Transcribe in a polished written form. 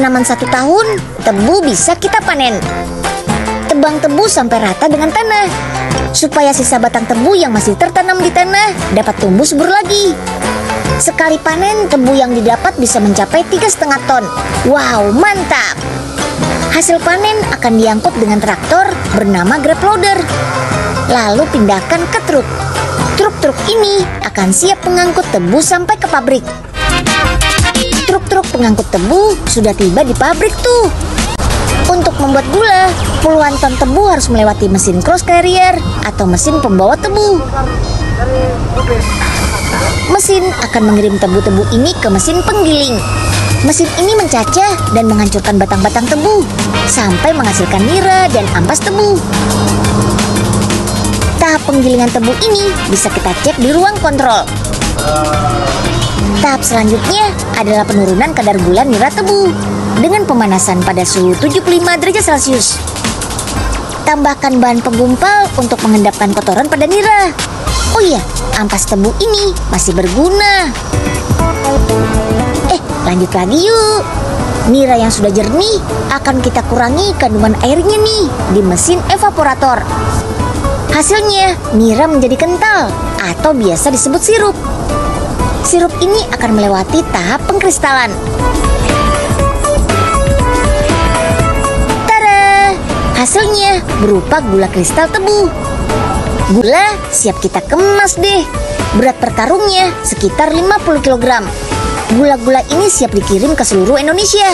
tanaman 1 tahun, tebu bisa kita panen. Tebang tebu sampai rata dengan tanah, supaya sisa batang tebu yang masih tertanam di tanah dapat tumbuh subur lagi. Sekali panen, tebu yang didapat bisa mencapai 3,5 ton. Wow, mantap! Hasil panen akan diangkut dengan traktor bernama grab loader, lalu pindahkan ke truk. Truk-truk ini akan siap mengangkut tebu sampai ke pabrik. Truk-truk pengangkut tebu sudah tiba di pabrik tuh. Untuk membuat gula, puluhan ton tebu harus melewati mesin cross carrier atau mesin pembawa tebu. Mesin akan mengirim tebu-tebu ini ke mesin penggiling. Mesin ini mencacah dan menghancurkan batang-batang tebu sampai menghasilkan nira dan ampas tebu. Tahap penggilingan tebu ini bisa kita cek di ruang kontrol. Tahap selanjutnya adalah penurunan kadar gula nira tebu dengan pemanasan pada suhu 75 derajat Celcius. Tambahkan bahan penggumpal untuk mengendapkan kotoran pada nira. Oh iya, ampas tebu ini masih berguna. Lanjut lagi yuk. Nira yang sudah jernih akan kita kurangi kandungan airnya nih di mesin evaporator. Hasilnya, nira menjadi kental atau biasa disebut sirup. Sirup ini akan melewati tahap pengkristalan. Tada! Hasilnya berupa gula kristal tebu. Gula siap kita kemas deh. Berat per karungnya sekitar 50 kg. Gula-gula ini siap dikirim ke seluruh Indonesia.